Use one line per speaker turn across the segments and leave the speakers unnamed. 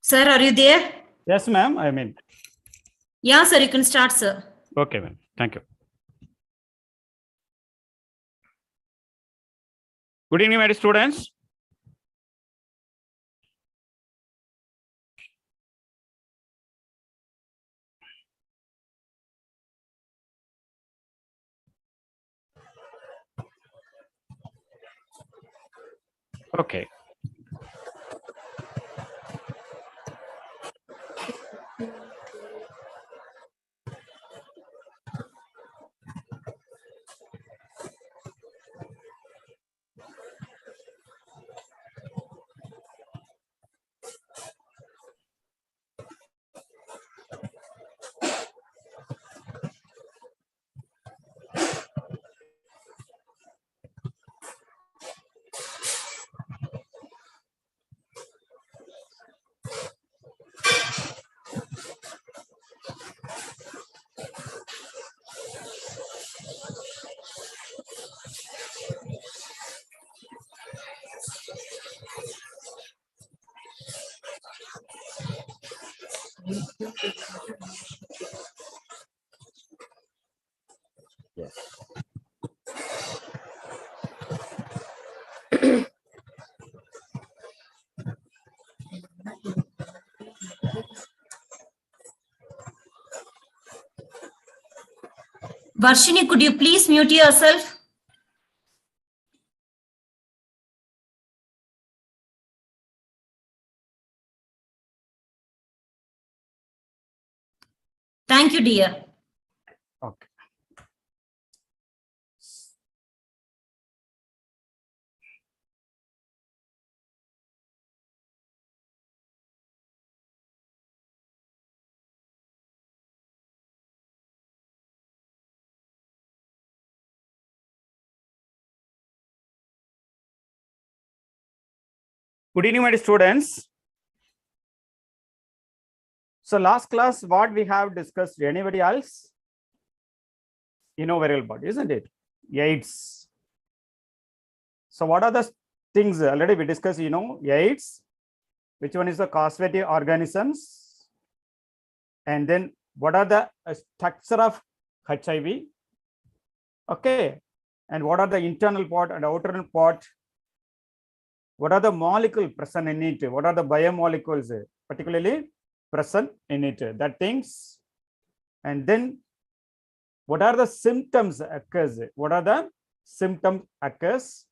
Sir, are you there?
Yes, ma'am. I mean.
Yeah, sir, you can start, sir.
Okay, ma'am. Thank you. Good evening, my students. Okay. Yes.
Varshini, could you please mute yourself? Thank you, dear.
Okay. Good evening, my students. So last class, what we have discussed, anybody else? You know very well, isn't it? AIDS. So what are the things already we discussed, AIDS? Which one is the causative organisms? And then what are the structure of HIV? Okay. And what are the internal part and outer part? What are the molecules present in it? What are the biomolecules particularly present in it? That things. And then what are the symptoms occurs? What are the symptoms occurs?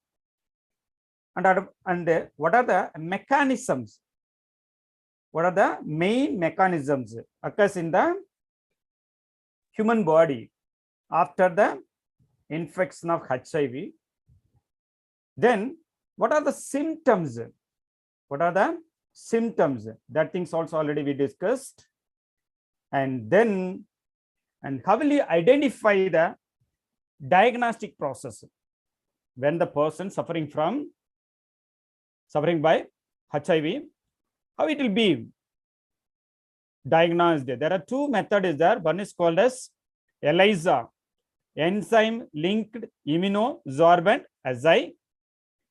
And what are the mechanisms? What are the main mechanisms occurs in the human body after the infection of HIV? Then what are the symptoms? What are the symptoms? That things also already we discussed. And then, and how will you identify the diagnostic process when the person suffering by HIV, how it will be diagnosed? There are two methods there. One is called as ELISA, enzyme linked immunosorbent assay,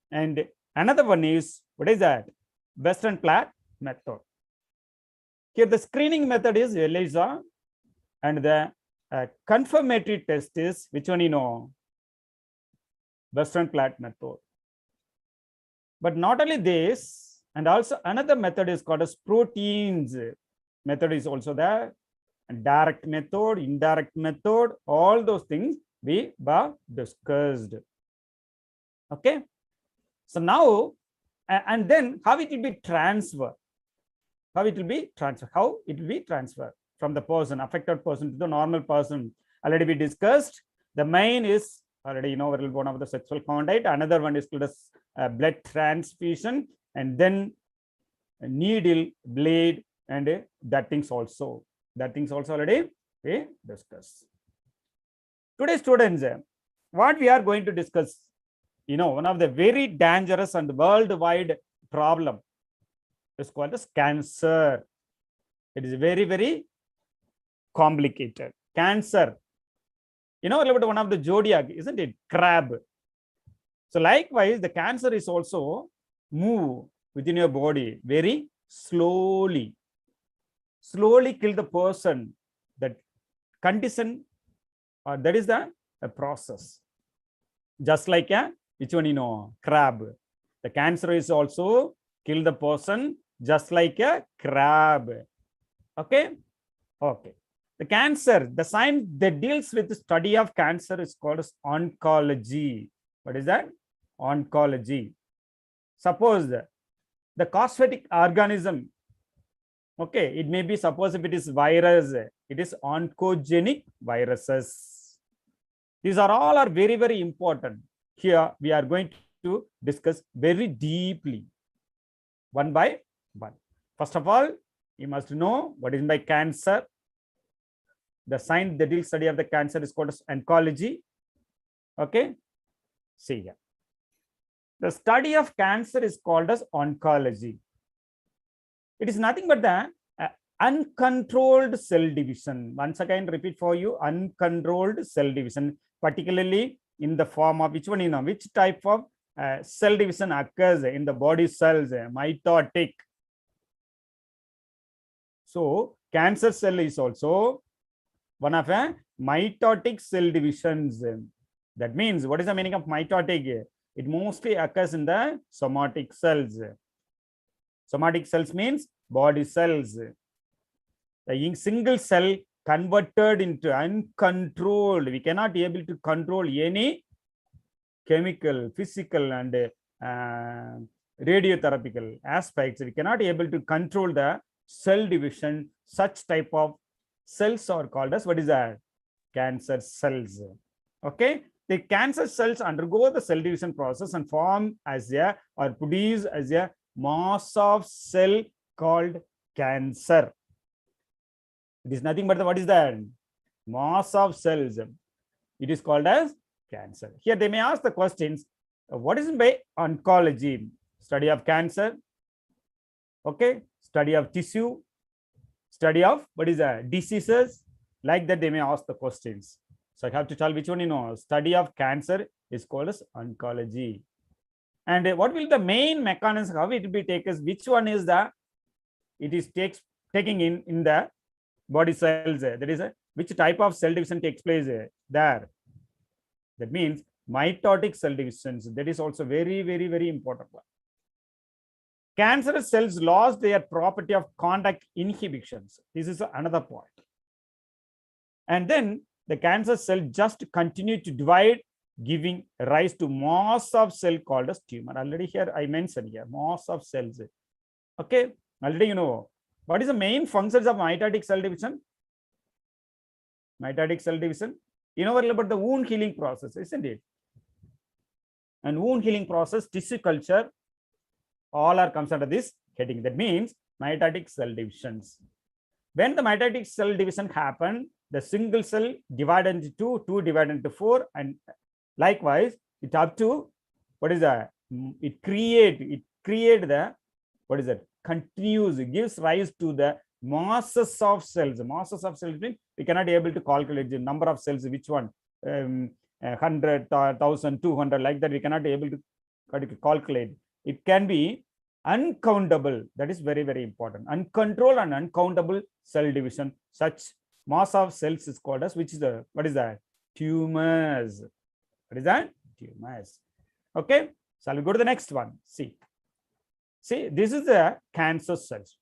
and another one is, what is that? Western blot method. Here the screening method is ELISA, and the confirmatory test is, which one you know? Western blot method. But not only this, and also another method is called as proteins method is also there. And direct method, indirect method, all those things we were discussed. Okay. So now, and then how it will be transferred? How it will be transferred? How it will be transferred from the person, affected person, to the normal person? Already we discussed. The main is already one of the sexual contact. Another one is called as blood transfusion, and then needle, blade, and that things also. That things also already we discussed. Today, students, what we are going to discuss, one of the very dangerous and worldwide problem is called as cancer. It is very, very complicated. Cancer. A little bit one of the zodiac, isn't it? Crab. So likewise, the cancer is also move within your body very slowly kill the person. That condition, or that is the a process. Just like a, which one, crab. The cancer is also kill the person just like a crab. Okay. The cancer, the science that deals with the study of cancer is called as oncology. What is that? Oncology. Suppose the cosmetic organism, okay, it may be, suppose if it is virus, it is oncogenic viruses. These are all are very, very important. Here we are going to discuss very deeply, one by one. First of all, you must know what is by cancer. The science, the deal study of the cancer is called as oncology. Okay. See here. The study of cancer is called as oncology. It is nothing but the uncontrolled cell division. Once again, repeat for you, uncontrolled cell division, particularly in the form of which one, which type of cell division occurs in the body cells, mitotic. So cancer cell is also one of a mitotic cell divisions. That means, what is the meaning of mitotic? It mostly occurs in the somatic cells. Somatic cells means body cells. The single cell converted into uncontrolled. We cannot be able to control any chemical, physical, and radiotherapical aspects. We cannot be able to control the cell division. Such type of cells are called as, what is that? Cancer cells. Okay. The cancer cells undergo the cell division process and form as a, or produce as a mass of cell called cancer. It is nothing but what is that? Mass of cells. It is called as cancer. Here they may ask the questions, what is by oncology? Study of cancer. Okay. Study of tissue. Study of, what is that? Diseases. Like that they may ask the questions. So I have to tell which one, study of cancer is called as oncology. And what will the main mechanism, how it will be taken, which one is the, it is taking in the body cells. That is which type of cell division takes place there. That means mitotic cell divisions. That is also very, very, very important one. Cancerous cells lost their property of contact inhibitions. This is another point. And then the cancer cell just continue to divide, giving rise to mass of cell called as tumor. Already here I mentioned here, mass of cells. Okay, already what is the main functions of mitotic cell division? Mitotic cell division, about the wound healing process, isn't it? And wound healing process, tissue culture, all are comes under this heading. That means mitotic cell divisions. When the mitotic cell division happen, the single cell divided into two divided into 4, and likewise it up to, what is that? It create the, what is that? Continues, it gives rise to the masses of cells. Masses of cells means we cannot be able to calculate the number of cells, which one, 100, 1000, 200, like that we cannot be able to calculate. It can be uncountable. That is very, very important. Uncontrolled and uncountable cell division. Such mass of cells is called as, which is the, what is that? Tumors. What is that? Tumors. Okay. So I'll go to the next one. See, this is the cancer cells.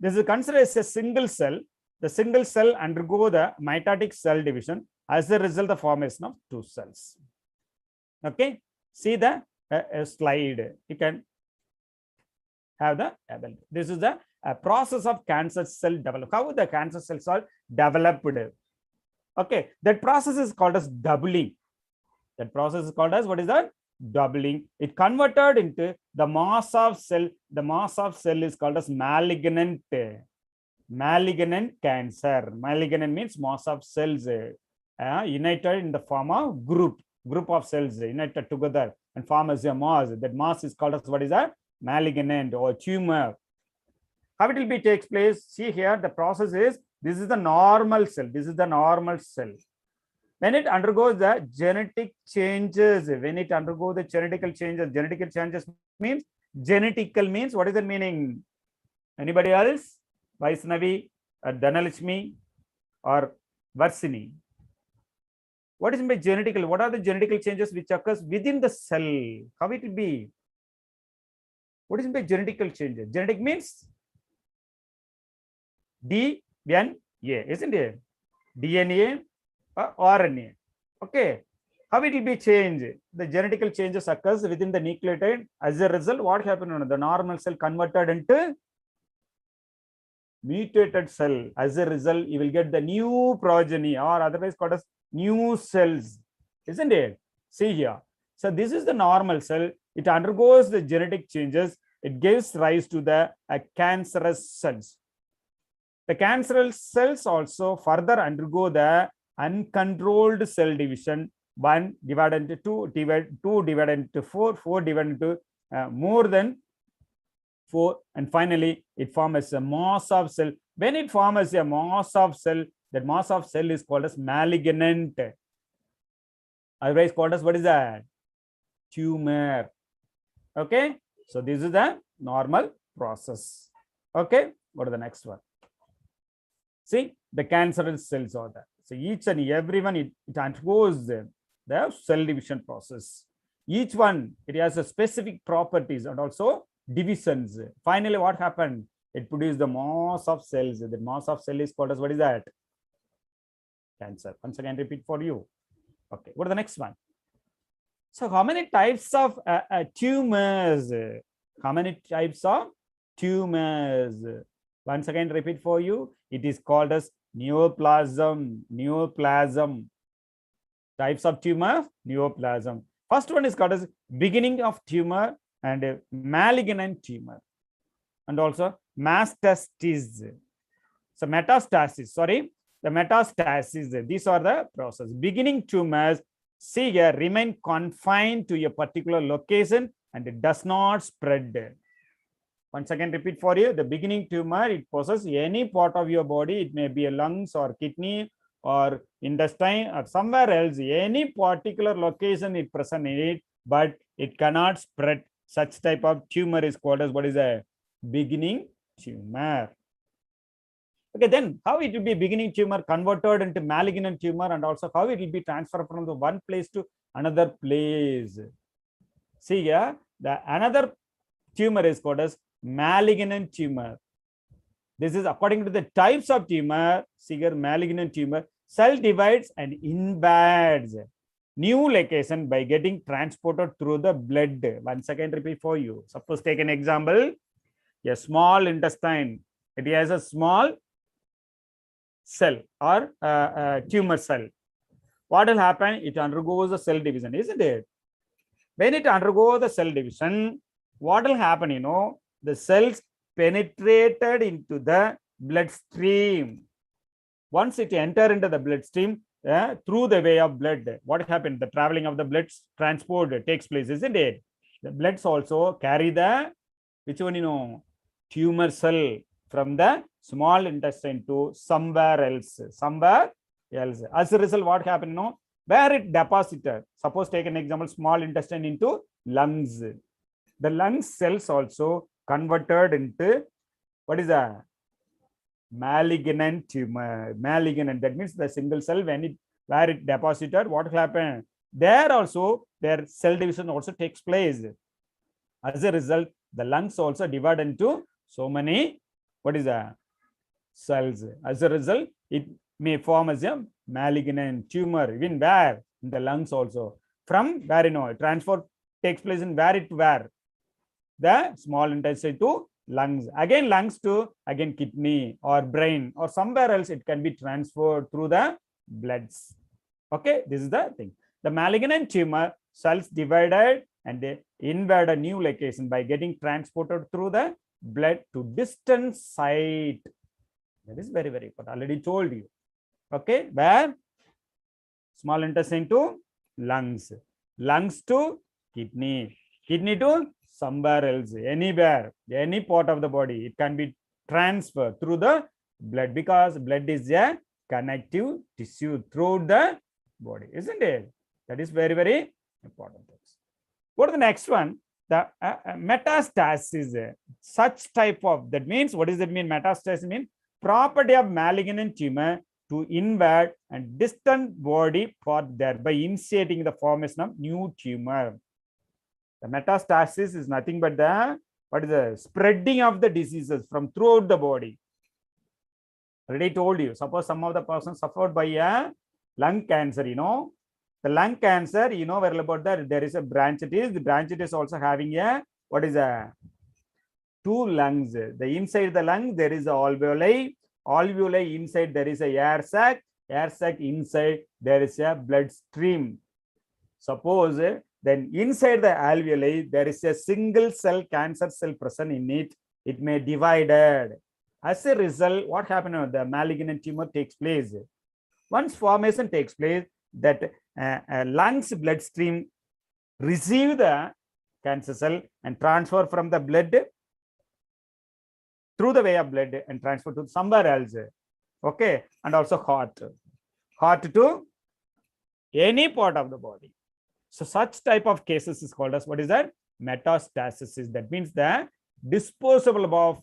This is considered as a single cell. The single cell undergo the mitotic cell division as a result of formation of 2 cells. Okay. See the slide. You can have the ability. This is the process of cancer cell development. How the cancer cells are developed. Okay. That process is called as doubling. That process is called as, what is that? Doubling. It converted into the mass of cell. The mass of cell is called as malignant cancer. Malignant means mass of cells united in the form of group of cells united together and form as a mass. That mass is called as, what is that? Malignant or tumor. How it will be takes place? See here, the process is, this is the normal cell. This is the normal cell. When it undergoes the genetic changes, when it undergoes the genetical changes means, genetical means, what is the meaning? Anybody else? Vaishnavi, or Dhanalakshmi, or Varsini? What is by genetical? What are the genetical changes which occurs within the cell? How it will be? What is by genetical changes? Genetic means DNA, isn't it? DNA or RNA. Okay. How it will be changed? The genetical changes occurs within the nucleotide. As a result, what happened? The normal cell converted into mutated cell. As a result, you will get the new progeny, or otherwise called as new cells, isn't it? See here. So this is the normal cell. It undergoes the genetic changes. It gives rise to the cancerous cells. The cancerous cells also further undergo the uncontrolled cell division. 1 divided into 2 divided into 4 divided into more than 4, and finally it forms a mass of cell. When it forms a mass of cell, that mass of cell is called as malignant. Otherwise called as, what is that? Tumor. Okay, so this is the normal process. Okay, go to the next one. See, the cancerous cells are there. So each and every one, it undergoes the cell division process. Each one, it has a specific properties and also divisions. Finally, what happened? It produced the mass of cells. The mass of cell is called as, what is that? Cancer. Once again, repeat for you. Okay, go to the next one. So how many types of tumors? How many types of tumors? Once again, repeat for you. It is called as neoplasm. Neoplasm. Types of tumor, neoplasm. First one is called as beginning of tumor and malignant tumor, and also metastasis. So metastasis, sorry, the metastasis. These are the process. Beginning tumors, see here, remain confined to a particular location and it does not spread. Once again, repeat for you. The beginning tumor, it possesses any part of your body. It may be a lungs or kidney or intestine or somewhere else, any particular location it present in it, but it cannot spread. Such type of tumor is called as, what is a beginning tumor. Okay, then how it will be beginning tumor converted into malignant tumor, and also how it will be transferred from the one place to another place. See here, the another tumor is called as malignant tumor. This is according to the types of tumor. See here, malignant tumor, cell divides and invades new location by getting transported through the blood. Once again, repeat for you. Suppose take an example, a small intestine. It has a small cell or tumor cell. What will happen? It undergoes the cell division, isn't it? When it undergoes the cell division, what will happen? The cells penetrated into the bloodstream. Once it enter into the bloodstream through the way of blood, what happened? The traveling of the blood transport takes place, isn't it? The bloods also carry the, which one, tumor cell from the small intestine to somewhere else. As a result, what happened? Where it deposited. Suppose take an example, small intestine into lungs. The lung cells also converted into, what is that? Malignant tumor. Malignant, that means the single cell, when it where it deposited, what will happen? There also their cell division also takes place. As a result, the lungs also divide into so many, what is that? Cells. As a result, it may form as a malignant tumor. Even where? In the lungs also. From where, transfer takes place in where? The small intestine to lungs. Again lungs to again kidney or brain or somewhere else. It can be transferred through the bloods. Okay, this is the thing. The malignant tumor cells divided and they invade a new location by getting transported through the blood to distant site. That is very, very important. Already told you. Okay, where? Small intestine to lungs, lungs to kidney, kidney to somewhere else, anywhere, any part of the body. It can be transferred through the blood because blood is a connective tissue throughout the body, isn't it? That is very, very important. Go to the next one. the metastasis, such type of, that means, what does that mean? Metastasis mean property of malignant tumor to invade and distant body part, thereby initiating the formation of new tumor. The metastasis is nothing but the, what is the spreading of the diseases from throughout the body. Already told you, suppose some of the persons suffered by a lung cancer, the lung cancer, well about that, there is a branchitis. The branchitis also having a, what is a, two lungs. The inside the lung, there is a alveoli. Alveoli inside, there is a air sac. Air sac inside, there is a blood stream. Suppose then inside the alveoli, there is a single cell cancer cell present in it. It may divided. As a result, what happened? The malignant tumor takes place. Once formation takes place, that lungs bloodstream receive the cancer cell and transfer from the blood through the way of blood and transfer to somewhere else. Okay, and also heart to any part of the body. So such type of cases is called as, what is that? Metastasis. That means the disposable of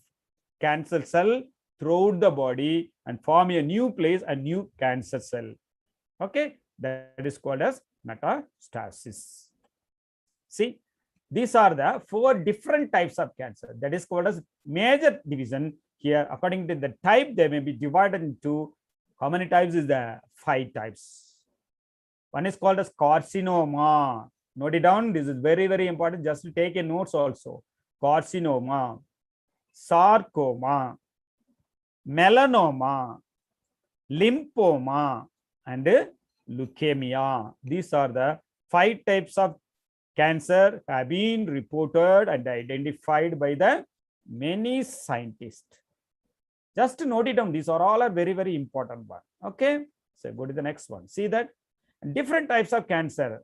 cancer cell throughout the body and form a new place, a new cancer cell. Okay, that is called as metastasis. See, these are the 4 different types of cancer. That is called as major division. Here, according to the type, they may be divided into, how many types is there? 5 types. One is called as carcinoma. Note it down. This is very, very important. Just to take a notes also. Carcinoma, sarcoma, melanoma, lymphoma, and leukemia. These are the 5 types of cancer have been reported and identified by the many scientists. Just to note it down. These are all are very, very important one. Okay. So go to the next one. See that different types of cancer.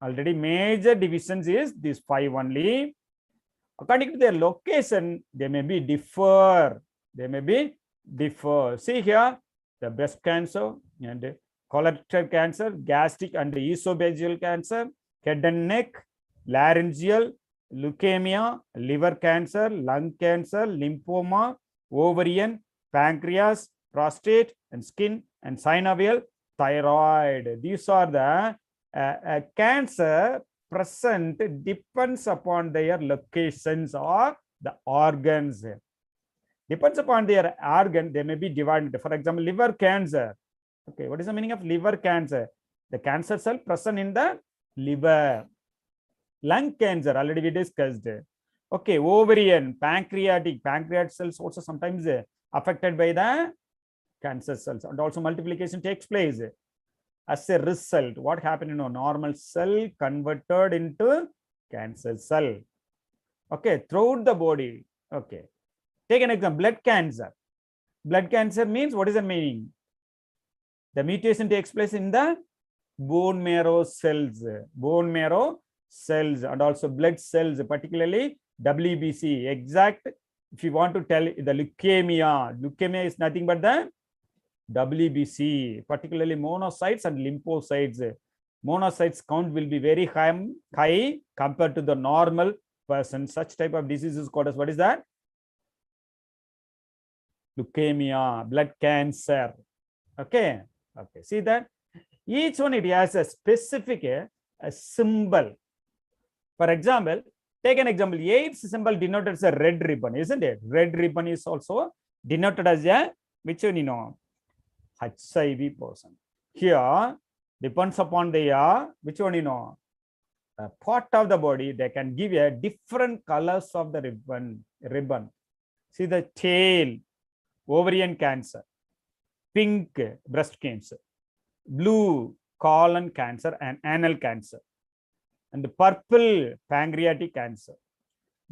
Already major divisions is these 5 only. According to their location, they may be differ. They may be differ. See here, the breast cancer and colorectal cancer, gastric and esophageal cancer, head and neck, laryngeal, leukemia, liver cancer, lung cancer, lymphoma, ovarian, pancreas, prostate, and skin, and synovial, thyroid. These are the cancer present depends upon their locations or the organs. Depends upon their organ, they may be divided. For example, liver cancer. Okay, what is the meaning of liver cancer? The cancer cell present in the liver. Lung cancer, already we discussed. Okay, ovarian, pancreatic cells also sometimes affected by the cancer cells, and also multiplication takes place. As a result, what happened? Normal cell converted into cancer cell. Okay, throughout the body. Okay, take an example, blood cancer. Blood cancer means, what is the meaning? The mutation takes place in the bone marrow cells, and also blood cells, particularly WBC. Exact, if you want to tell the leukemia is nothing but the WBC, particularly monocytes and lymphocytes. Monocytes count will be very high compared to the normal person. Such type of disease is called as, what is that? Leukemia, blood cancer. Okay. Okay. See that each one, it has a specific a symbol. For example, take an example. AIDS symbol denoted as a red ribbon, isn't it? Red ribbon is also denoted as a, which one? HIV person. Here depends upon the which one, a part of the body, they can give a different colors of the ribbon. See the tail, ovarian cancer, pink breast cancer, blue colon cancer and anal cancer, and the purple pancreatic cancer,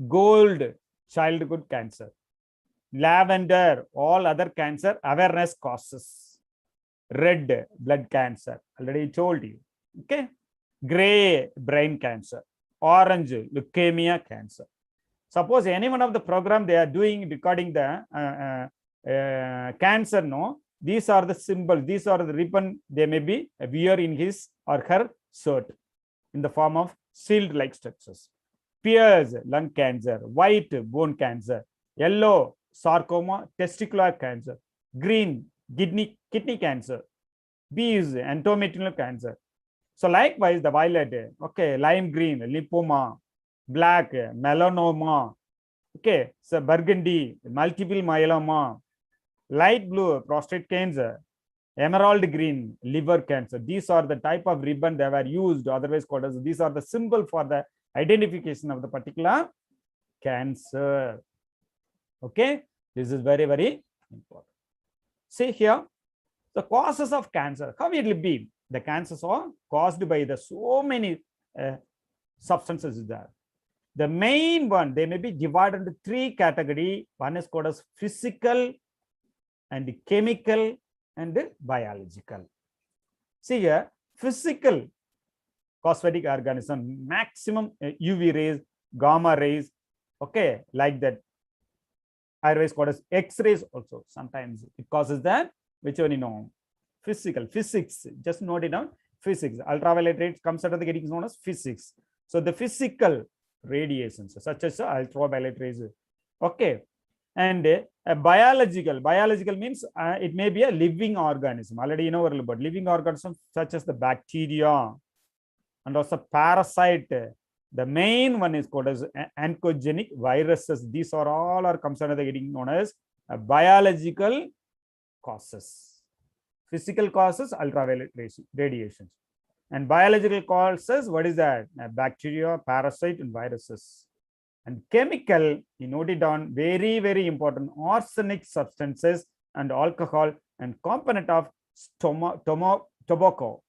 gold childhood cancer, lavender all other cancer awareness causes, red blood cancer, already told you. Okay, gray brain cancer, orange leukemia cancer. Suppose any one of the program they are doing regarding the cancer, these are the symbols, these are the ribbon they may be wear in his or her shirt in the form of shield like structures. pears, lung cancer, white, bone cancer, yellow, sarcoma, testicular cancer, green, kidney cancer, bees, endometrial cancer. So likewise, the violet, okay, lime green, lymphoma, black, melanoma, okay, so burgundy, multiple myeloma, light blue, prostate cancer, emerald green, liver cancer. These are the type of ribbon that were used, otherwise called as, these are the symbol for the identification of the particular cancer. Okay, this is very, very important. See here, the causes of cancer, how it will be? The cancers are caused by the so many substances there. The main one, they may be divided into three categories. One is called as physical and chemical and biological. See here, physical cosmetic organism, maximum UV rays, gamma rays, okay, like that. Otherwise called as X-rays also. Sometimes it causes that, which one you know? Physical, physics, just note it down. Physics, ultraviolet rays comes under the getting known as physics. So the physical radiations, such as ultraviolet rays, okay. And biological means it may be a living organism. Already you know about living organisms such as the bacteria and also parasite. The main one is called as oncogenic viruses. These are all are comes under the getting known as biological causes. Physical causes, ultraviolet radiations, and biological causes, what is that? Bacteria, parasite, and viruses. And chemical, you note it down, very, very important, arsenic substances and alcohol and component of tobacco.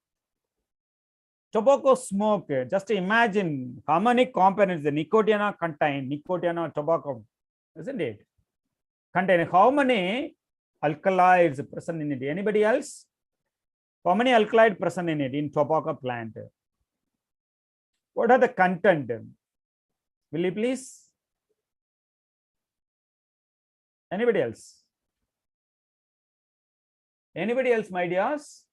Tobacco smoke, just imagine how many components the nicotina contain, nicotina tobacco, isn't it? Contain how many alkaloids present in it? Anybody else? How many alkaloids present in it in tobacco plant? What are the content? Will you please? Anybody else? Anybody else, my dears?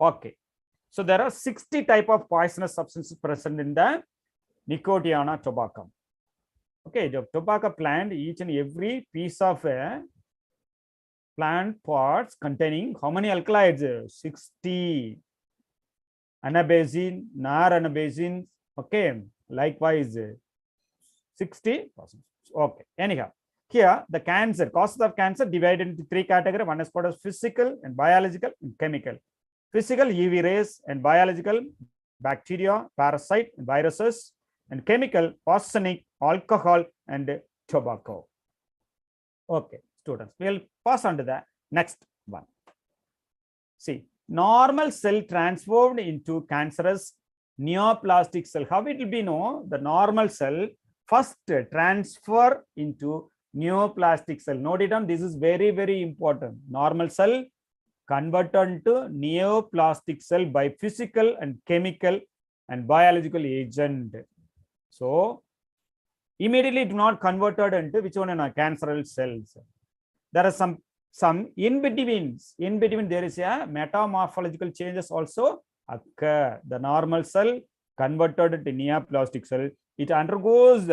Okay. So there are 60 type of poisonous substances present in the nicotiana tobacco. Okay, the tobacco plant, each and every piece of plant parts containing how many alkaloids? 60. Anabazine, non-anabazine, okay, likewise 60%. Okay, anyhow, here the cancer, causes of cancer divided into three categories. One is called as physical and biological and chemical. Physical, UV rays, and biological, bacteria, parasite, and viruses, and chemical, arsenic, alcohol, and tobacco. Okay, students, we'll pass on to the next one. See, normal cell transformed into cancerous neoplastic cell. How it will be? No, the normal cell first transfer into neoplastic cell. Note it down. This is very, very important. Normal cell converted to neoplastic cell by physical and chemical and biological agent. So immediately it not converted into which one? Cancerous cells. There are some in between there is a metamorphological changes also occur. The normal cell converted to neoplastic cell, it undergoes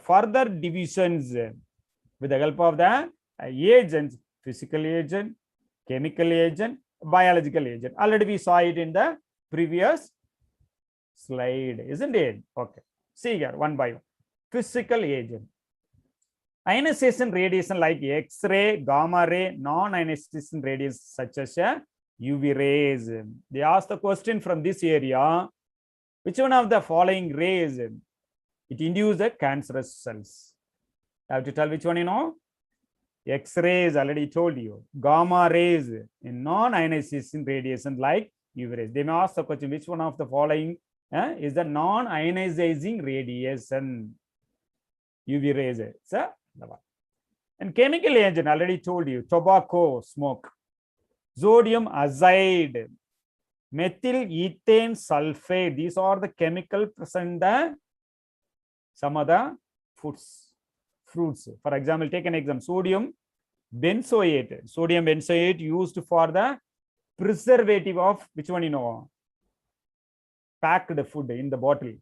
further divisions with the help of the agents, physical agent, chemical agent, biological agent. Already we saw it in the previous slide, isn't it? Okay, see here one by one. Physical agent. Ionization radiation like X-ray, gamma ray, non-ionization radiation such as UV rays. They ask the question from this area, which one of the following rays it induces the cancerous cells? I have to tell which one you know. X-rays, already told you. Gamma rays in non-ionization radiation like UV rays. They may ask the question, which one of the following is the non-ionizing radiation? UV rays. So, and chemical agent, already told you, tobacco smoke, sodium azide, methyl ethane sulfate. These are the chemical present in the some other fruits. For example, take an example, sodium benzoate. Sodium benzoate used for the preservative of which one you know? packed food in the bottle.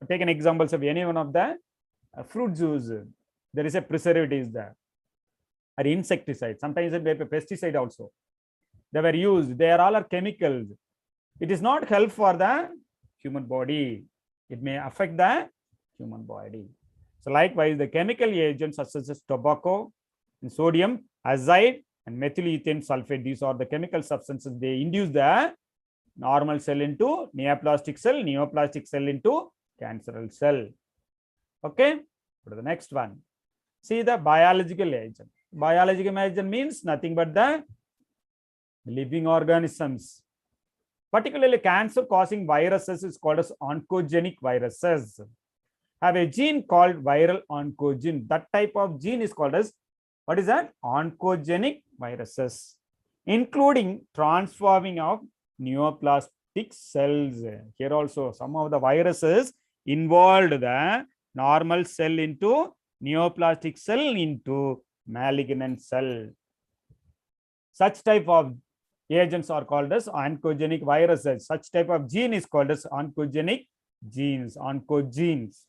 Take an examples of any one of the fruit juice. There is a preservative there, or insecticide. Sometimes it may be pesticide also. They were used. They are all chemicals. It is not help for the human body. It may affect the human body. So likewise, the chemical agents such as tobacco and sodium azide and methylethane sulfate, these are the chemical substances. They induce the normal cell into neoplastic cell into cancerous cell. Okay, go to the next one. See the biological agent. Biological agent means nothing but the living organisms. Particularly cancer-causing viruses is called as oncogenic viruses. Have a gene called viral oncogene. That type of gene is called as, what is that? Oncogenic viruses, including transforming of neoplastic cells. Here also some of the viruses involved the normal cell into neoplastic cell into malignant cell. Such type of agents are called as oncogenic viruses. Such type of gene is called as oncogenic genes, oncogenes.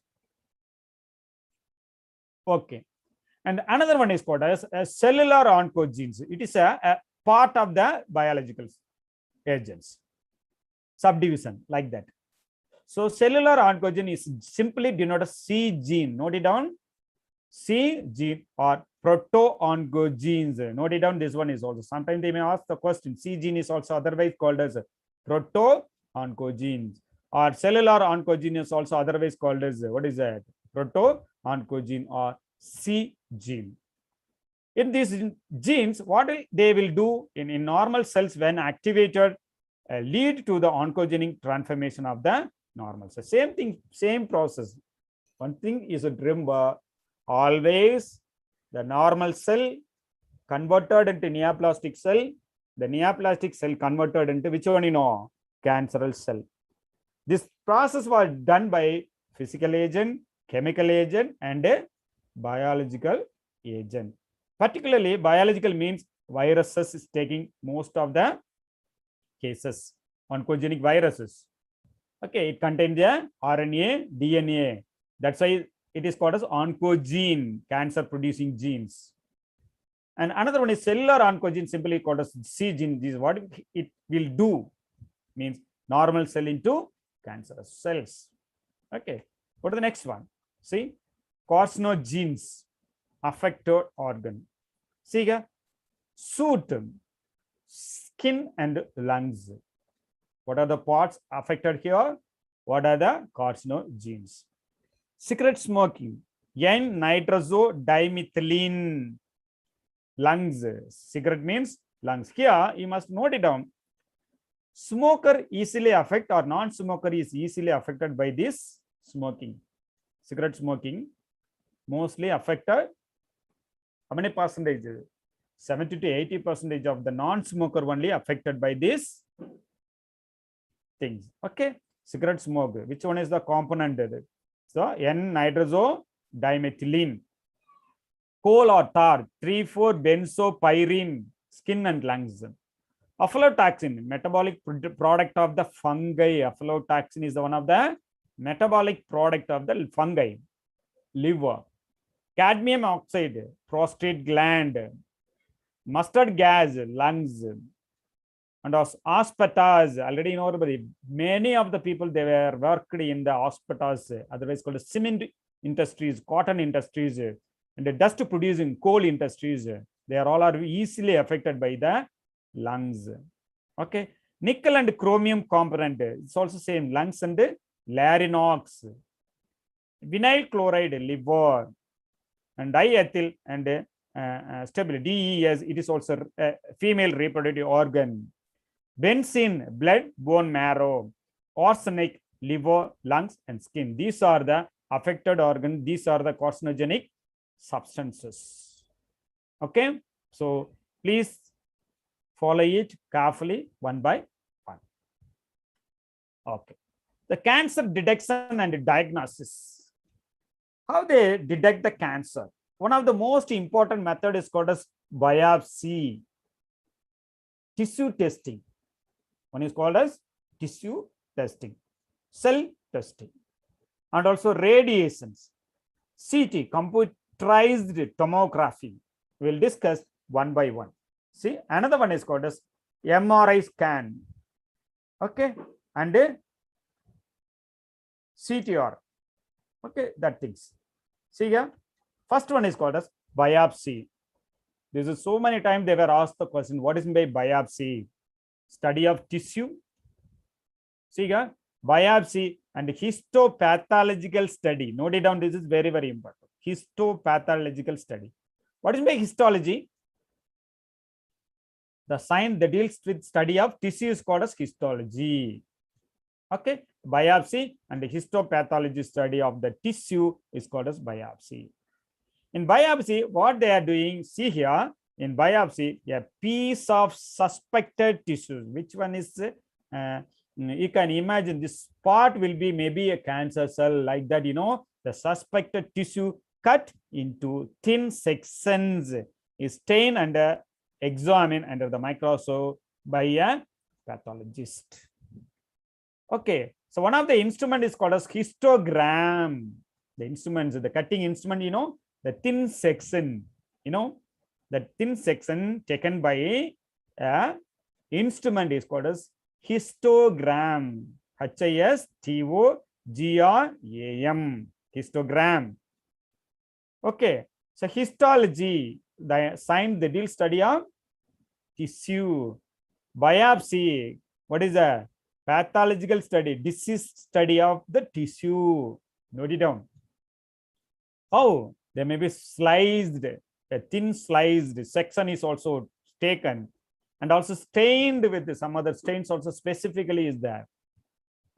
Okay. And another one is called as cellular oncogenes. It is a part of the biological agents. Subdivision like that. So cellular oncogene is simply denoted as C gene. Note it down. C gene or proto-oncogenes. Note it down. This one is also. Sometimes they may ask the question. C gene is also otherwise called as proto-oncogenes, or cellular oncogene is also otherwise called as, what is that? Proto-oncogene or C gene. In these genes, what they will do in normal cells when activated lead to the oncogenic transformation of the normal cell. Same thing, same process. One thing is to remember, always the normal cell converted into neoplastic cell, the neoplastic cell converted into which one, cancerous cell. This process was done by physical agent, chemical agent, and a biological agent. Particularly biological means viruses is taking most of the cases, oncogenic viruses. Okay, it contains the RNA, DNA. That's why it is called as oncogene, cancer producing genes. And another one is cellular oncogene, simply called as C gene. This is what it will do, means normal cell into cancerous cells. Okay, go to the next one. See, carcinogenes, affected organ. See here, suit, skin and lungs. What are the parts affected here? What are the carcinogenes? Cigarette smoking, N-nitrosodimethylene, lungs. Cigarette means lungs. Here you must note it down. Smoker easily affected or non-smoker is easily affected by this smoking. Cigarette smoking mostly affected. How many percentage? 70 to 80% of the non-smoker only affected by these things. Okay, cigarette smoke. Which one is the component? So N-nitrosodimethylene. Coal or tar, 3,4-benzopyrene, skin and lungs. Aflatoxin, metabolic product of the fungi. Aflatoxin is one of the metabolic product of the fungi. Liver. Cadmium oxide, prostate gland. Mustard gas, lungs. And aspartame, already you know, many of the people, they were worked in the aspartame, otherwise called cement industries, cotton industries, and the dust producing coal industries. They are all easily affected by the lungs. Okay, nickel and chromium component, it's also same, lungs and larynx. Vinyl chloride, liver, and diethyl and stability, DES, it is also a female reproductive organ. Benzene, blood, bone marrow. Arsenic, liver, lungs, and skin. These are the affected organs. These are the carcinogenic substances. Okay, so please follow it carefully one by one. Okay, the cancer detection and diagnosis. How they detect the cancer? One of the most important method is called as biopsy, tissue testing. One is called as tissue testing, cell testing, and also radiations, CT, computerized tomography. We'll discuss one by one. See, another one is called as MRI scan. Okay, and CTR. Okay, that things. See here, first one is called as biopsy. This is so many times they were asked the question, what is by biopsy? Study of tissue. See here, biopsy and histopathological study. Note it down, this is very, very important. Histopathological study. What is by histology? The science that deals with study of tissue is called as histology. Okay, biopsy and the histopathology study of the tissue is called as biopsy. In biopsy, what they are doing, see here, in biopsy, a piece of suspected tissue. Which one is, you can imagine this part will be maybe a cancer cell like that, the suspected tissue cut into thin sections is stained and examined under the microscope by a pathologist. Okay, so one of the instrument is called as histogram. The instruments, the cutting instrument, the thin section, the thin section taken by a instrument is called as histogram. HISTOGRAM, histogram. Okay, so histology, the science that deals study of tissue. Biopsy, what is that? Pathological study, disease study of the tissue. Note it down. How? They may be sliced, a thin sliced section is also taken and also stained with some other stains also specifically is there.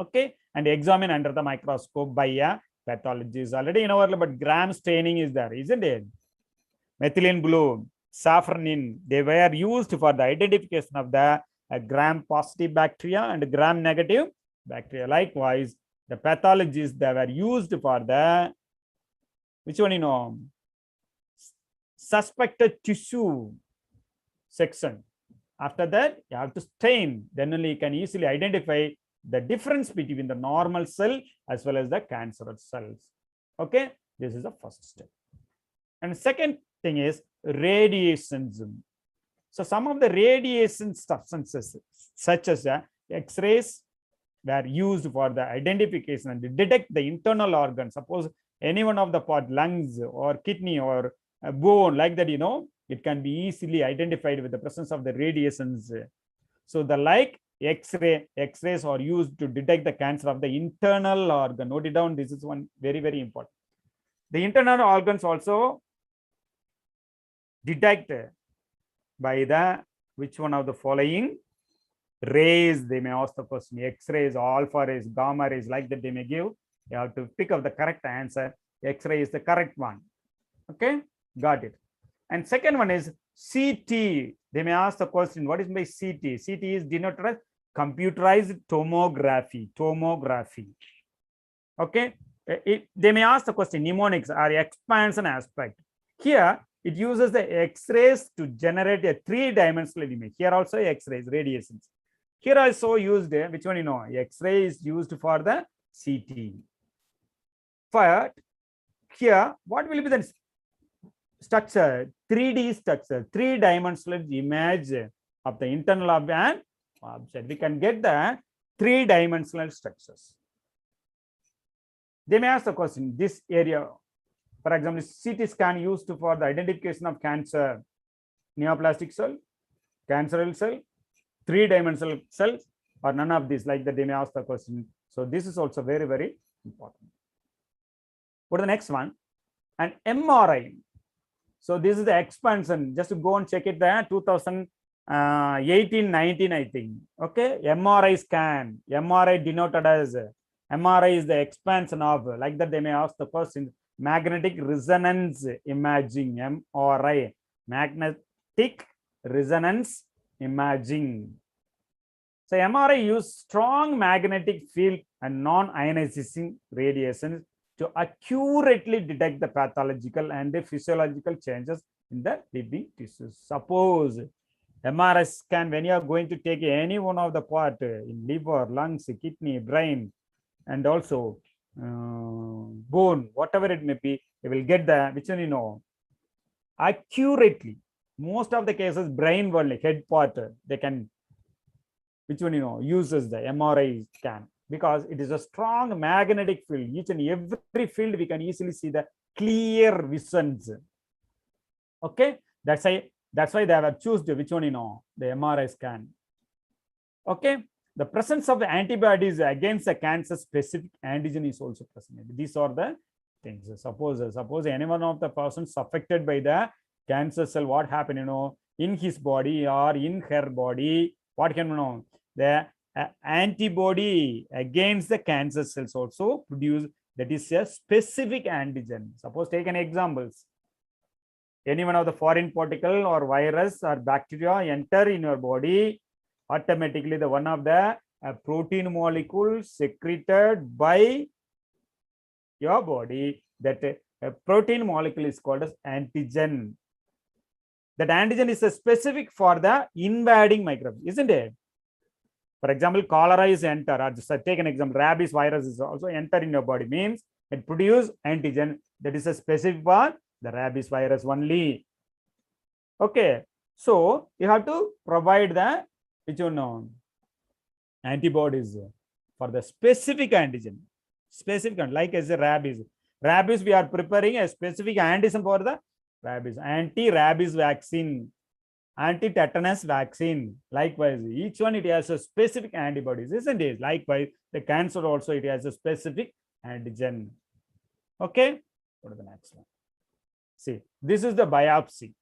Okay, and examined under the microscope by a pathologist. Already in our, but gram staining is there, isn't it? Methylene blue, safranin, they were used for the identification of the gram positive bacteria and gram negative bacteria. Likewise, the pathologists, they were used for the, which one, suspected tissue section. After that, you have to stain, then only you can easily identify the difference between the normal cell as well as the cancerous cells. Okay, this is the first step. And second thing is radiations. So some of the radiation substances, such as X-rays, were used for the identification and detect the internal organ. Suppose any one of the part, lungs or kidney or a bone, like that, it can be easily identified with the presence of the radiations. So the like X-rays are used to detect the cancer of the internal organ. Note it down. This is one very, very important. The internal organs also detect by the which one of the following rays. They may ask the question, X-rays, alpha rays, gamma rays, like that they may give. You have to pick up the correct answer. X-ray is the correct one. Okay, got it. And second one is CT. They may ask the question, what is by CT? CT is denoted as computerized tomography. Okay, they may ask the question, mnemonics or expansion aspect. Here, it uses the X-rays to generate a three-dimensional image. Here also X-rays, radiations. Here also used, which one X-ray is used for the CT. But here, what will be the structure? 3D structure, three-dimensional image of the internal of an object. We can get the three-dimensional structures. They may ask the question, this area, for example, CT scan used for the identification of cancer, neoplastic cell, cancerous cell, three-dimensional cells, or none of these, like that they may ask the question. So this is also very, very important. Go to the next one, and MRI. So this is the expansion. Just to go and check it there, 2018-19, I think. Okay, MRI scan. MRI denoted as MRI is the expansion of, like that they may ask the question, magnetic resonance imaging, MRI, magnetic resonance imaging. So MRI use strong magnetic field and non-ionizing radiation to accurately detect the pathological and the physiological changes in the living tissues. Suppose MRI scan, when you are going to take any one of the part in liver, lungs, kidney, brain, and also bone, whatever it may be, you will get the, which one you know, accurately. Most of the cases, brain only, head part, they can, which one you know, uses the MRI scan, because it is a strong magnetic field. Each and every field we can easily see the clear visions. Okay, that's why they have chosen which one you know, the MRI scan. Okay, the presence of the antibodies against the cancer specific antigen is also present. These are the things. Suppose any one of the persons affected by the cancer cell, what happened, you know, in his body or in her body, what can you know, the antibody against the cancer cells also produce, that is a specific antigen. Suppose take an examples. Any one of the foreign particle or virus or bacteria enter in your body, automatically the one of the protein molecule secreted by your body, that protein molecule is called as antigen. That antigen is a specific for the invading microbes, isn't it? For example, cholera is enter, or just take an example, rabies virus is also enter in your body, means it produce antigen that is a specific for the rabies virus only. Okay, so you have to provide the, which you know, antibodies for the specific antigen. Specific, like as a rabies. Rabies, we are preparing a specific antigen for the rabies. Anti-rabies vaccine, anti-tetanus vaccine. Likewise, each one it has a specific antibodies, isn't it? Likewise, the cancer also it has a specific antigen. Okay, go to the next one. See, this is the biopsy.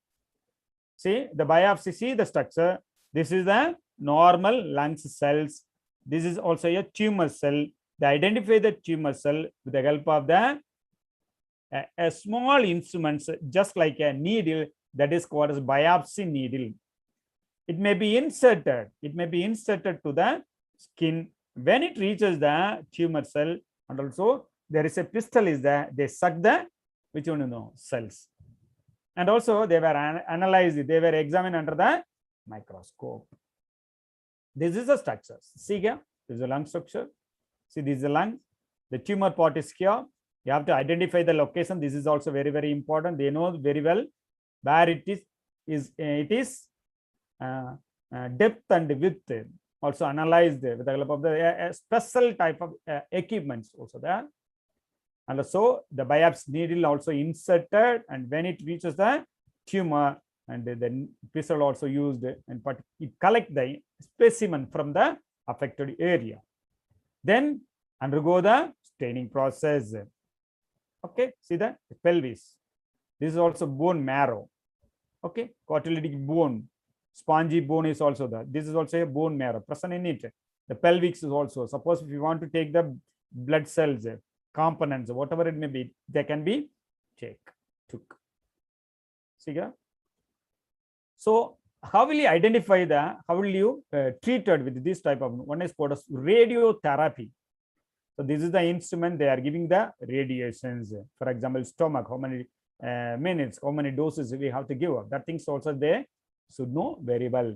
See the biopsy, see the structure. This is the normal lungs cells. This is also a tumor cell. They identify the tumor cell with the help of the a small instruments, just like a needle, that is called as biopsy needle. It may be inserted. It may be inserted to the skin. When it reaches the tumor cell, and also there is a pistol is there. They suck the, which one you know, cells. And also they were analyzed, they were examined under the microscope. This is the structure. See here, this is a lung structure. See, this is the lung. The tumor part is here. You have to identify the location. This is also very, very important. They know very well where it is depth and width. Also analyzed with the help of the special type of equipments also there. And so the biopsy needle also inserted, and when it reaches the tumor, and the pistol also used, and but it collect the specimen from the affected area. Then undergo the staining process. Okay, see the pelvis. This is also bone marrow. Okay, cartilagic bone, spongy bone is also there. This is also a bone marrow present in it. The pelvis is also. Suppose if you want to take the blood cells, components, whatever it may be, they can be took. See here. So how will you identify the, how will you treat it with this type of, one is called as radiotherapy. So this is the instrument, they are giving the radiations. For example, stomach, how many minutes, how many doses we have to give up. That things also they should know very well.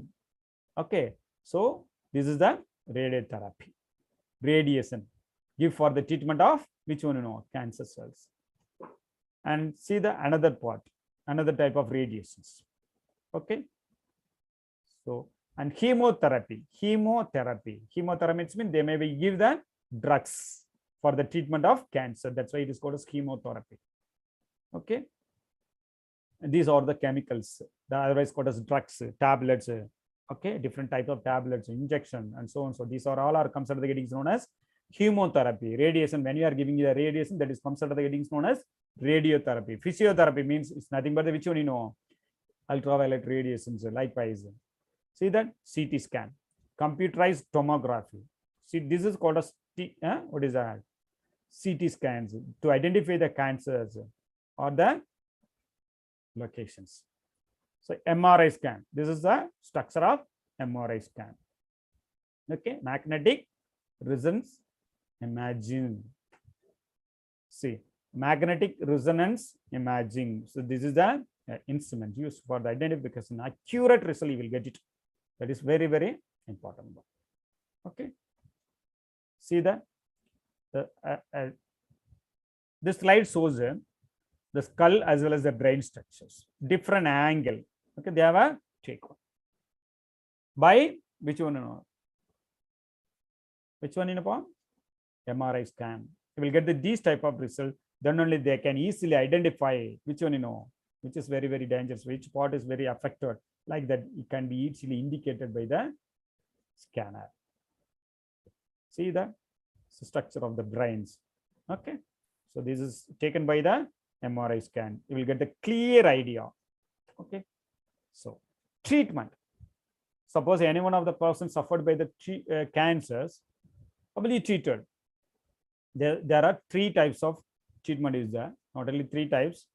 Okay, so this is the radiotherapy, radiation, give for the treatment of which one you know, cancer cells. And see the another part, another type of radiations. Okay, so and chemotherapy means they may be give the drugs for the treatment of cancer. That's why it is called as chemotherapy. Okay, and these are the chemicals, the otherwise called as drugs, tablets. Okay, different types of tablets, injection, and so on. So these are all are considered getting known as chemotherapy. Radiation, when you are giving the radiation, that is considered getting known as radiotherapy. Physiotherapy means it's nothing but the which one you know, ultraviolet radiations. Likewise, see that CT scan, computerized tomography. See, this is called as what is that? CT scans to identify the cancers or the locations. So MRI scan, this is the structure of MRI scan. Okay, magnetic resonance imaging. See, magnetic resonance imaging. So this is the instrument used for the identification. Accurate result, you will get it. That is very, very important. Okay. See that this slide shows the skull as well as the brain structures, different angle. Okay, they have a take one. By which one? Which one in a form? MRI scan. You will get these type of result. Then only they can easily identify which one, which is very, very dangerous, which part is very affected. Like that, it can be easily indicated by the scanner. See the structure of the brains. Okay, so this is taken by the MRI scan. You will get a clear idea. Okay, so treatment. Suppose any one of the persons suffered by the cancers, probably treated. There are 3 types of treatment is there. Not only 3 types,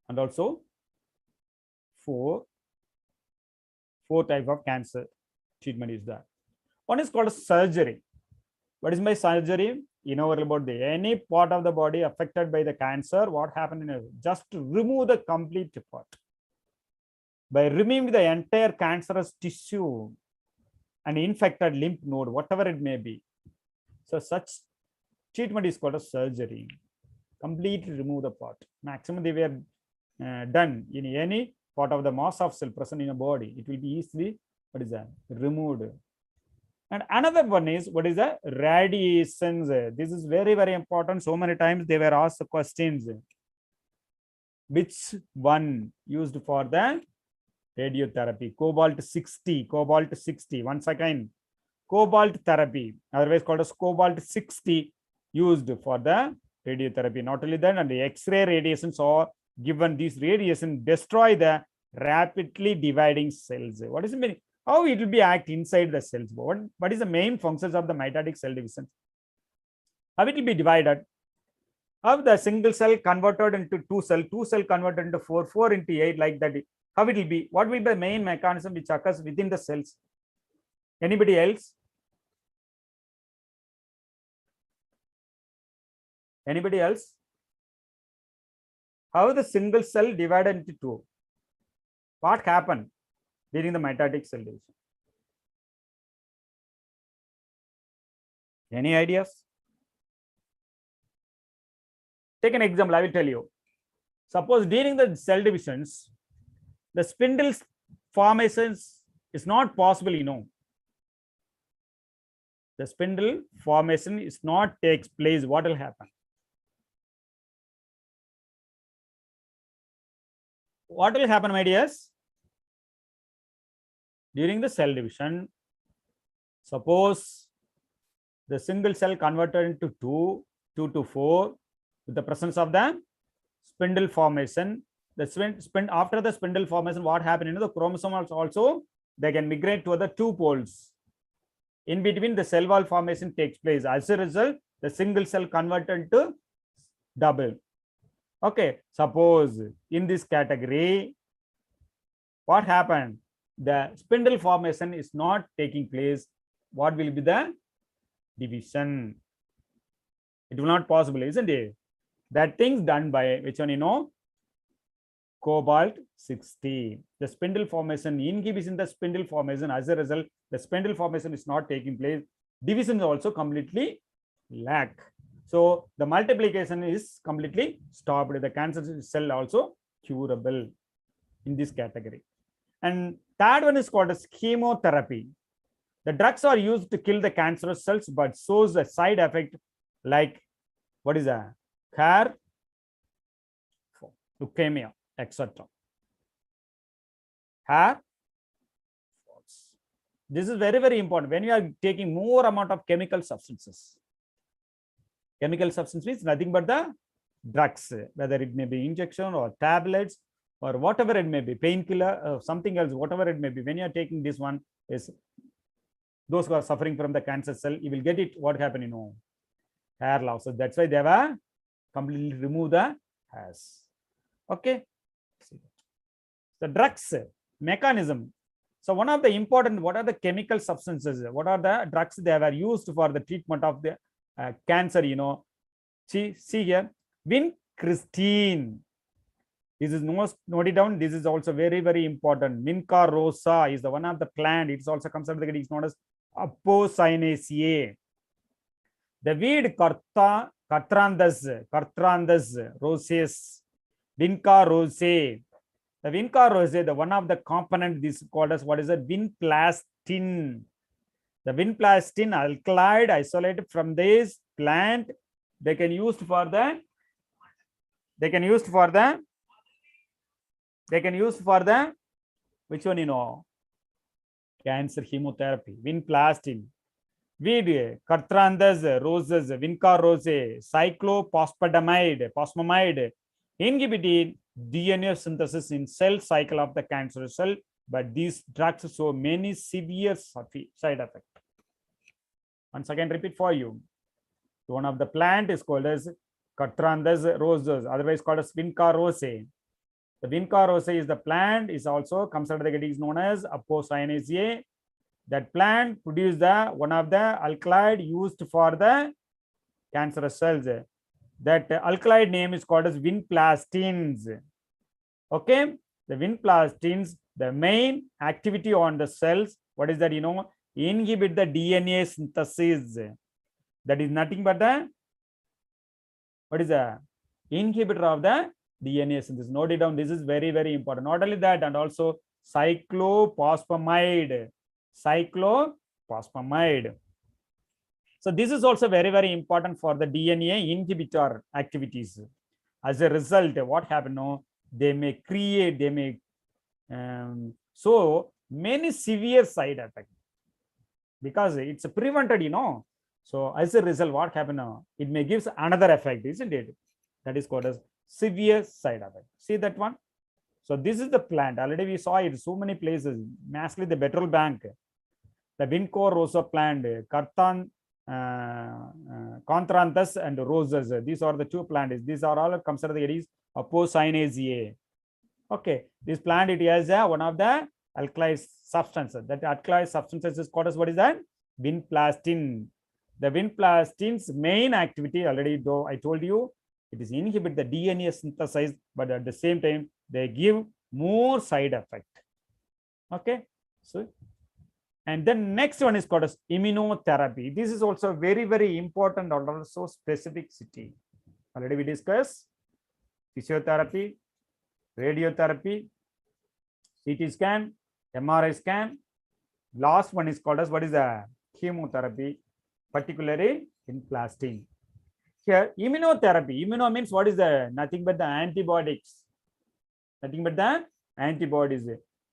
and also 4 types of cancer treatment is there. One is called surgery. What is by surgery? You know about any part of the body affected by the cancer, what happened in just to remove the complete part. By removing the entire cancerous tissue and infected lymph node, whatever it may be. So such treatment is called a surgery. Completely remove the part. Maximum they were done in any part of the mass of cell present in a body. It will be easily, what is that, removed. And another one is, what is the radiations? This is very, very important. So many times they were asked the questions. Which one used for the radiotherapy? Cobalt 60. Once again, cobalt therapy, otherwise called as cobalt 60, used for the radiotherapy. Not only that, and the X-ray radiations are given. These radiation destroy the rapidly dividing cells. What is the meaning? How it will be act inside the cells? What is the main functions of the mitotic cell division? How it will be divided? How the single cell converted into 2 cell converted into 4 into 8, like that. How it will be? What will be the main mechanism which occurs within the cells? Anybody else? Anybody else? How the single cell divided into 2? What happened during the mitotic cell division? Any ideas? Take an example, I will tell you. Suppose during the cell divisions, the spindle formations is not possible, The spindle formation is not takes place. What will happen? What will happen, my dears? During the cell division, suppose the single cell converted into 2 to 4 with the presence of the spindle formation. The after the spindle formation, what happened? The chromosomes also, they can migrate to the 2 poles. In between, the cell wall formation takes place. As a result, the single cell converted to double. Okay, suppose in this category, what happened? The spindle formation is not taking place. What will be the division? It will not possible, isn't it? That thing's done by which one, cobalt 60. The spindle formation inhibition, the spindle formation. As a result, the spindle formation is not taking place. Division is also completely lack. So the multiplication is completely stopped. The cancer cell also curable in this category. And third one is called as chemotherapy. The drugs are used to kill the cancerous cells, but shows a side effect like, what is that? Hair, leukemia, etc. Hair. This is very, very important when you are taking more amount of chemical substances. Chemical substance means nothing but the drugs, whether it may be injection or tablets or whatever it may be, painkiller, something else, whatever it may be. When you are taking this one, is those who are suffering from the cancer cell, you will get it. What happened, hair loss. So that's why they have completely remove the hairs. Okay. The drugs mechanism. So one of the important, what are the chemical substances? What are the drugs they were used for the treatment of the cancer? See here, vincristine. This is note it down. This is also very, very important. Vinca rosa is the one of the plant. It's also comes under the category known as Apocynaceae. The weed Cartranthus roses, Vinca rosae. The Vinca rosae, the one of the component this is called as what is it? Vinplastin. The vinplastin alkaloid isolated from this plant, they can use for the which one you know? Cancer chemotherapy. Vinplastin. Weed, Cartranthus roses, Vinca rosae, phosphomide, inhibiting DNA synthesis in cell cycle of the cancerous cell, but these drugs show many severe side effects. Once again, repeat for you. One of the plant is called as Cartranthus roses, otherwise called as Vinca rosae. The Vinca rosae is the plant, is also comes under the category known as Apocynaceae. That plant produces the one of the alkaloid used for the cancerous cells. That alkaloid name is called as vinplastins. Okay, the vinplastins, the main activity on the cells, what is that? You know, inhibit the DNA synthesis. That is nothing but the what is the inhibitor of the DNA synthesis. Note it down. This is very, very important. Not only that, and also cyclophosphamide. So this is also very, very important for the DNA inhibitor activities. As a result, what happens now? They may so many severe side effects because it's prevented, you know. So as a result, what happens now? It may give another effect, isn't it? That is called as severe side effect. See that one? So this is the plant. Already we saw it so many places, massively the petrol bank. The Vinca rosa plant, Cartranthus and roses. These are the two plants. These are all considered the areas Apocynaceae. Okay, this plant it has one of the alkali substances. That alkali substances is called as what is that? Vinplastin. The vinplastin's main activity already, though I told you, it is inhibit the DNA synthesis, but at the same time they give more side effect. Okay, so. And then next one is called as immunotherapy. This is also very, very important and also specificity. Already we discussed physiotherapy, radiotherapy, CT scan, MRI scan. Last one is called as what is the chemotherapy, particularly in plastin. Here, immunotherapy. Immuno means what is the nothing but the antibiotics. Nothing but the antibodies.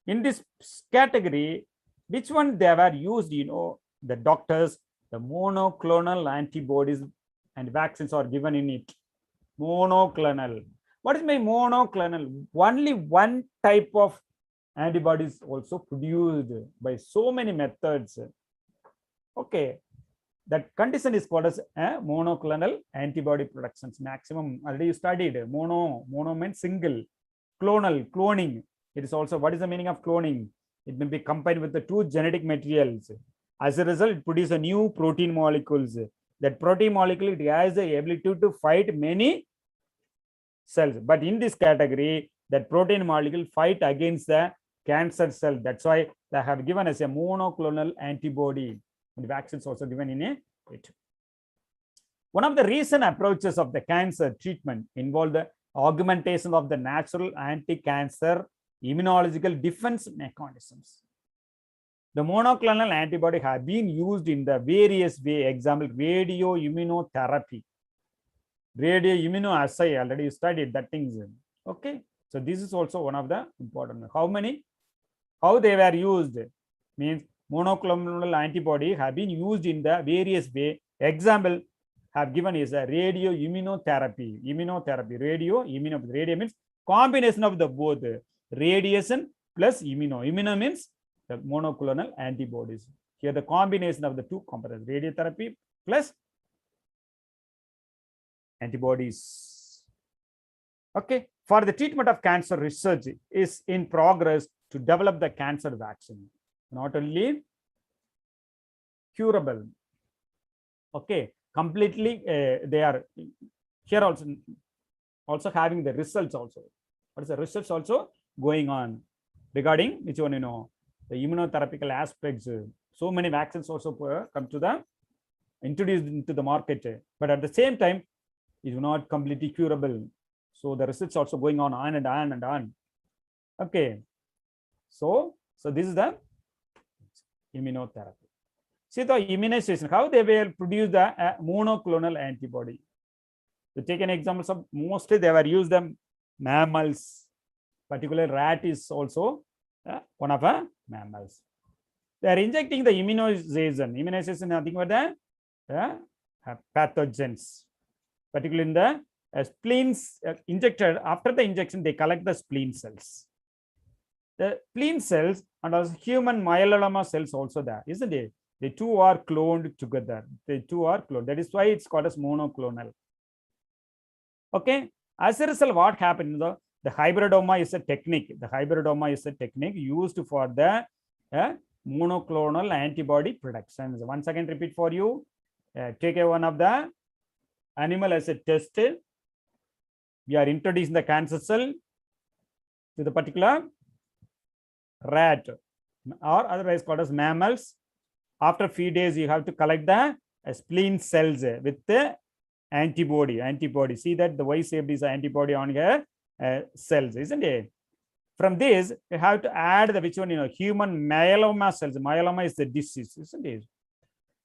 In this category, which one they were used, you know, the doctors, the monoclonal antibodies and vaccines are given in it. Monoclonal. What is my monoclonal? Only one type of antibodies also produced by so many methods. Okay, that condition is called as monoclonal antibody productions. Maximum already you studied. Mono means single. Clonal, cloning. It is also what is the meaning of cloning? It may be combined with the two genetic materials. As a result, it produces a new protein molecules. That protein molecule it has the ability to fight many cells. But in this category, that protein molecule fight against the cancer cell. That's why they have given as a monoclonal antibody. And vaccines also given in it. One of the recent approaches of the cancer treatment involve the augmentation of the natural anti-cancer immunological defense mechanisms. The monoclonal antibody have been used in the various way. Example, radioimmunotherapy. Radioimmunoassay, already studied that things. Okay. So this is also one of the important. How they were used means monoclonal antibody have been used in the various way. Example have given is a radioimmunotherapy. Radio means combination of the both. Radiation plus immuno. Immuno means the monoclonal antibodies. Here the combination of the two components, radiotherapy plus antibodies. Okay, for the treatment of cancer, research is in progress to develop the cancer vaccine. Not only curable. Okay, completely they are here also having the results also. what is the research also going on regarding which one, the immunotherapical aspects. So many vaccines also come to the introduced into the market, but at the same time, it is not completely curable. So the research also going on and on and on. Okay. So this is the immunotherapy. See the immunization, how they will produce the monoclonal antibody. To take an example, of mostly they were used the mammals, particularly rat is also one of the mammals. They are injecting the immunization. Immunization, nothing but the pathogens, particularly in the spleens injected. After the injection, they collect the spleen cells. The spleen cells and also human myeloma cells also there, isn't it? The two are cloned together. The two are cloned. That is why it's called as monoclonal. Okay. As a result, what happened? The hybridoma is a technique. The hybridoma is a technique used for the monoclonal antibody production. Once again, repeat for you. Take one of the animal as a test. We are introducing the cancer cell to the particular rat, or otherwise called as mammals. After a few days, you have to collect the spleen cells with the antibody. See that the Y-shaped is antibody on here cells, isn't it? From this, you have to add the which one, human myeloma cells. Myeloma is the disease, isn't it?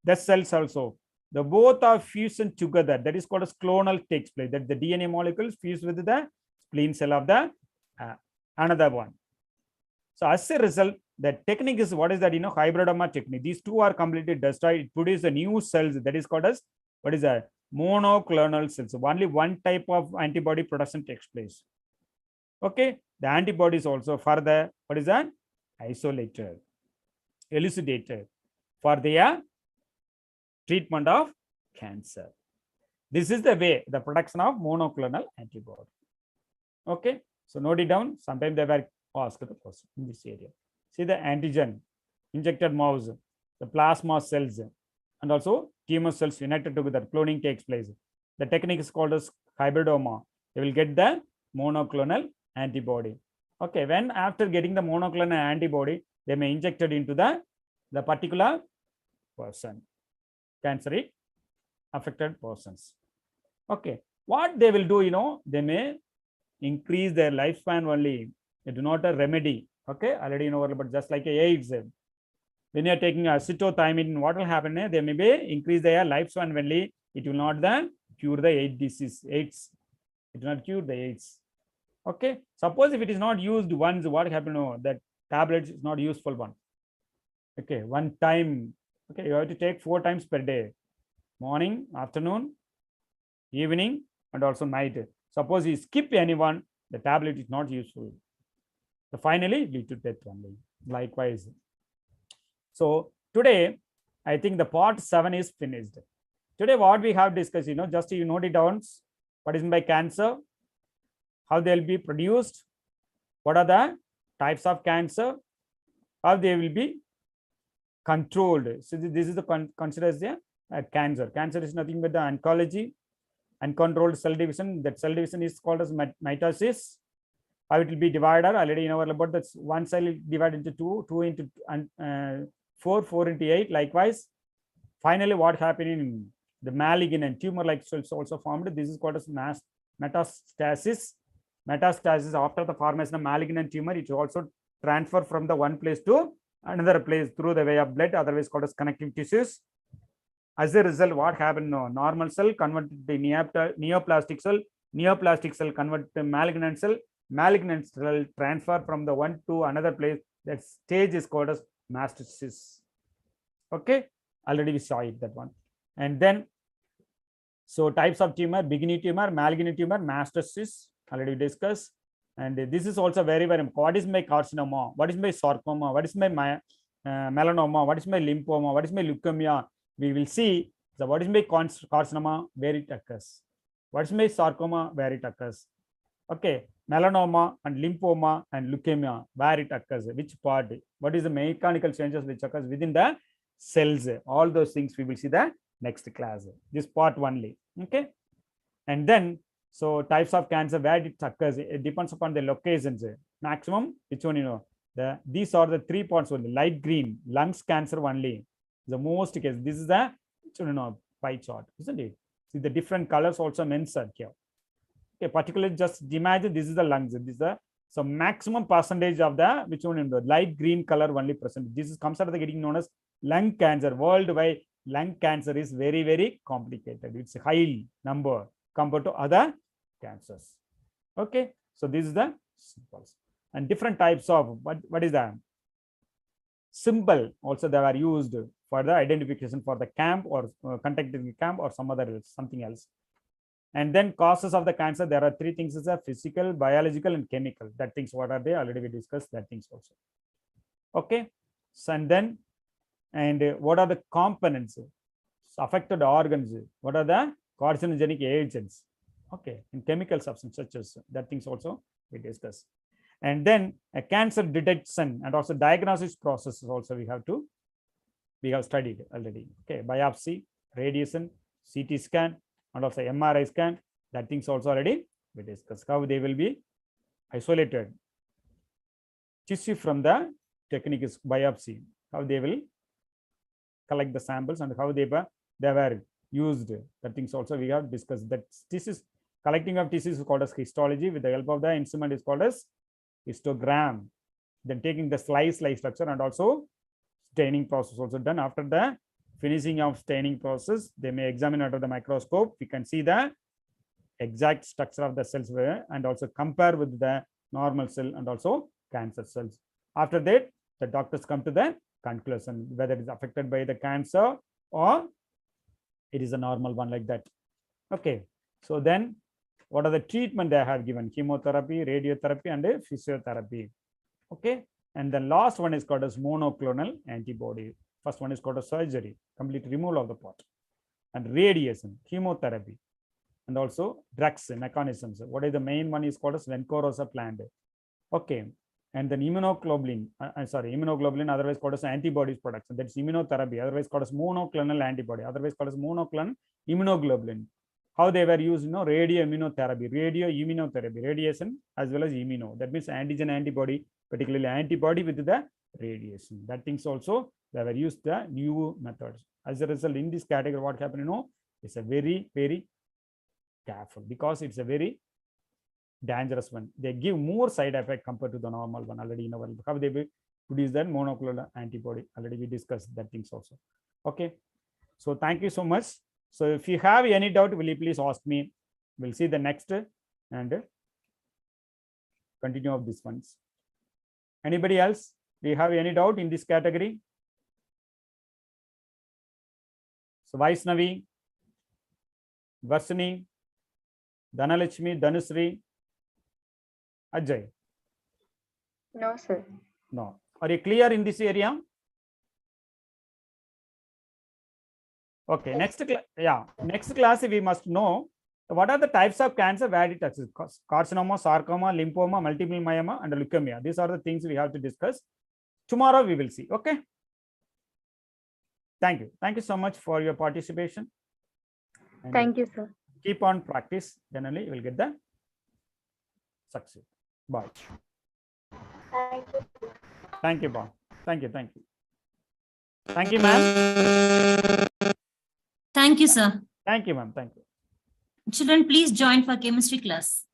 The cells also. The both are fusion together. That is called as clonal takes place. That the DNA molecules fuse with the spleen cell of the another one. So as a result, the technique is what is that? Hybridoma technique. These two are completely destroyed. It produces a new cells that is called as what is that? Monoclonal cells. Only one type of antibody production takes place. Okay. The antibodies also further what is that? Isolated, elucidated for their treatment of cancer. This is the way the production of monoclonal antibody. Okay. So note it down. Sometimes they were asked the question in this area. See the antigen, injected mouse, the plasma cells, and also tumor cells united together. Cloning takes place. The technique is called as hybridoma. They will get the monoclonal antibody. Okay, when after getting the monoclonal antibody, they may inject it into the particular person, cancer affected persons. Okay, what they will do, they may increase their lifespan only. They do not a remedy. Okay, already but just like AIDS, when you are taking acetothiamine, what will happen? They may be increase their lifespan only. It will not then cure the AIDS disease. AIDS. It will not cure the AIDS. Okay. Suppose if it is not used once, what happened? That tablet is not useful one. Okay, one time. Okay, you have to take 4 times per day: morning, afternoon, evening, and also night. Suppose you skip anyone, the tablet is not useful. So finally, lead to death only. Likewise. So today, I think the part 7 is finished. Today, what we have discussed, just you note it down. What is by cancer? How they will be produced? What are the types of cancer? How they will be controlled? So this is the considered as a cancer. Cancer is nothing but the oncology, uncontrolled cell division. That cell division is called as mitosis. How it will be divided? Already about that's one cell divided into 2, 2 into 4, 4 into 8. Likewise, finally, what happened in the malignant tumor-like cells also formed. This is called as metastasis. Metastasis after the formation of malignant tumor, it also transfer from the one place to another place through the way of blood, otherwise called as connective tissues. As a result, what happened? Normal cell converted to neoplastic cell. Neoplastic cell converted to malignant cell. Malignant cell transfer from the one to another place. That stage is called as metastasis. Okay, already we saw it, that one. And then, so types of tumor: benign tumor, malignant tumor, metastasis, already discussed. And this is also very, very important. What is my carcinoma? What is my sarcoma? What is my melanoma? What is my lymphoma? What is my leukemia? We will see. So what is my carcinoma? Where it occurs. What is my sarcoma? Where it occurs. Okay, melanoma and lymphoma and leukemia, where it occurs, which part, what is the mechanical changes which occurs within the cells. All those things we will see the next class. This part only. Okay, and then So types of cancer, where it occurs, it depends upon the locations. Maximum, which one, these are the 3 points only. Light green, lungs cancer only. The most case. This is the pie chart, isn't it? See the different colors also mentioned here. Okay, particularly just imagine this is the lungs. This is the so maximum percentage of the which one in the light green color only present. This is comes out of the getting known as lung cancer. Worldwide, lung cancer is very, very complicated. It's a high number compared to other cancers. Okay, so this is the symbols and different types of what is that symbol also they were used for the identification for the camp or contacting camp or something else. And then causes of the cancer, there are 3 things: is a physical, biological, and chemical. That things what are they? Already we discussed that things also. Okay, so and what are the components, affected organs? What are the carcinogenic agents? Okay, and chemical substances such as that things also we discuss. And then a cancer detection and also diagnosis process also we have studied already. Okay, biopsy, radiation, CT scan, and also MRI scan. That things also already we discussed. How they will be isolated tissue from the technique is biopsy. How they will collect the samples and how they were used. That things also we have discussed. That tissues, collecting of tissues is called as histology. With the help of the instrument is called as histogram. Then taking the slice structure and also staining process also done. After the finishing of staining process, they may examine under the microscope. We can see the exact structure of the cells and also compare with the normal cell and also cancer cells. After that, the doctors come to the conclusion whether it is affected by the cancer or it is a normal one like that. Okay, so then what are the treatment they have given? Chemotherapy, radiotherapy, and physiotherapy. Okay, and the last one is called as monoclonal antibody. First one is called as surgery, complete removal of the part, and radiation, chemotherapy, and also drugs mechanisms. What is the main one is called as Vencorosa plant. Okay, and then immunoglobulin, otherwise called as antibodies production. That's immunotherapy, otherwise called as monoclonal antibody, otherwise called as monoclonal immunoglobulin. How they were used, radioimmunotherapy, radiation as well as immuno. That means antigen antibody, particularly antibody with the radiation. That things also they were used the new methods. As a result, in this category, what happened, it's a very, very careful because it's a very dangerous one. They give more side effect compared to the normal one. Already how they produce that monoclonal antibody. Already we discussed that things also. Okay, so thank you so much. So if you have any doubt, will you please ask me? We'll see the next and continue of these ones. Anybody else? Do you have any doubt in this category? So Vaishnavi, Varsini, Dhanalakshmi, Dhanusri, Ajay.
No, sir.
No. Are you clear in this area? Okay, next class we must know what are the types of cancer where it touches: carcinoma, sarcoma, lymphoma, multiple myeloma, and leukemia. These are the things we have to discuss. Tomorrow we will see. Okay. Thank you. Thank you so much for your participation. And
thank you, sir.
Keep on practice. Generally, you will get the success. Bye.
Thank you.
Thank you, Bob. Thank you. Thank you. Thank you, ma'am.
Thank you, sir.
Thank you, ma'am. Thank you.
Children, please join for chemistry class.